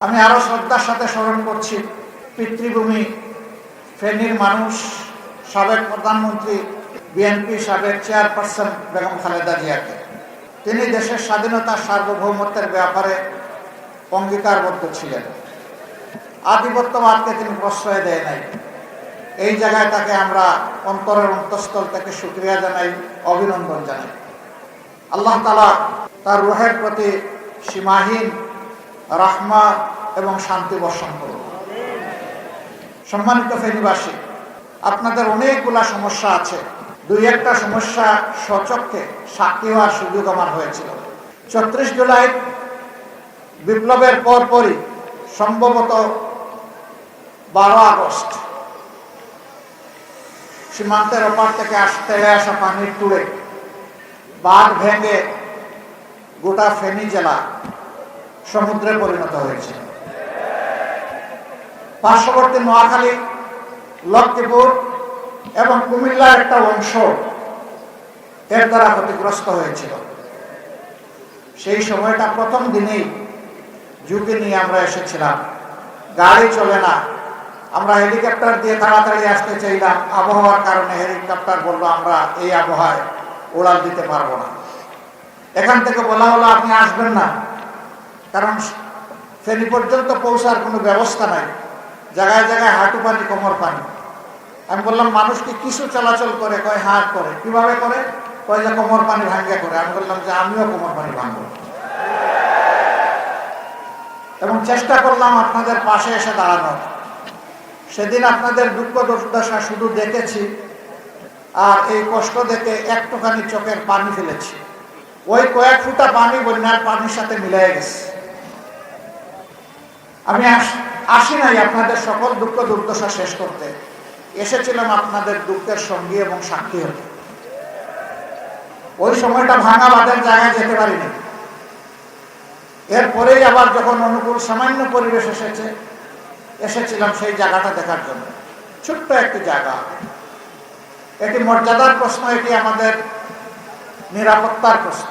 আমি আরো শ্রদ্ধার সাথে স্মরণ করছি পিতৃভূমি ফেনীর মানুষ, সাবেক প্রধানমন্ত্রী, বিএনপি সাবেক চেয়ারপারসন বেগম খালেদা জিয়াকে। তিনি দেশের স্বাধীনতার সার্বভৌমত্বের ব্যাপারে অঙ্গীকারবদ্ধ ছিলেন। আধিপত্যবাদকে তিনি প্রশ্রয় দেয় নাই। এই জায়গায় তাকে আমরা অন্তরের অন্তঃস্থল থেকে শুকরিয়া জানাই, অভিনন্দন জানাই। আল্লাহ তাআলা তার রূহের প্রতি সীমাহীন রাহমা এবং শান্তি বর্ষণ করুন। সম্মানিত ফেনীবাসী, আপনাদের অনেকগুলা সমস্যা আছে। দুই একটা সমস্যা সচক্ষে সাক্ষী হওয়ার সুযোগ আমার হয়েছিল। ৩৬ জুলাই বিপ্লবের পরপরই সম্ভবত ১২ আগস্ট সীমান্তের ওপার থেকে আসা পানির টুরে বাঁধ ভেঙে গোটা ফেনী জেলা সমুদ্রে পরিণত হয়েছে। পার্শ্ববর্তী নোয়াখালী, লক্ষ্মীপুর এবং কুমিল্লার একটা অংশ এর দ্বারা ক্ষতিগ্রস্ত হয়েছিল। সেই সময়টা প্রথম দিনেই ঝুঁকি নিয়ে আমরা এসেছিলাম। গাড়ি চলে না, আমরা হেলিকপ্টার দিয়ে তাড়াতাড়ি আসতে চাইলাম। আবহাওয়ার কারণে হেলিকপ্টার বললো আমরা এই আবহাওয়ায় উড়াল দিতে পারবো না। এখান থেকে বলা হলো আপনি আসবেন না, কারণ ফেনী পর্যন্ত পৌঁছার কোনো ব্যবস্থা নাই। জায়গায় জায়গায় হাঁটু পানি, কোমর পানি। আমি বললাম মানুষ কি কিছু চলাচল করে? কয় হাঁট করে। কিভাবে করে? কয় যে কোমর পানি ভাঙ্গে করে। আমি বললাম যে আমিও কোমর পানি ভাঙবো, এবং চেষ্টা করলাম আপনাদের পাশে এসে দাঁড়ানোর। সেদিন আপনাদের দুঃখ দুর্দশা শুধু দেখেছি, আর এই কষ্ট দেখে একটুখানি চোখের পানি ফেলেছি। ওই কয়েক ফুটা পানি বন্যার পানির সাথে মিলাই গেছে। আমি আসি নাই আপনাদের সকল দুঃখ দুর্দশা শেষ করতে, এসেছিলাম আপনাদের দুঃখের সঙ্গী এবং সাক্ষী হতে। ওই সময়টা ভাঙা বাঁধের জায়গায় যেতে পারিনি। এরপরেই আবার যখন অনুকূল সামান্য পরিবেশ এসেছিলাম সেই জায়গাটা দেখার জন্য। ছোট্ট একটি জায়গা, এটি মর্যাদার প্রশ্ন, এটি আমাদের নিরাপত্তার প্রশ্ন।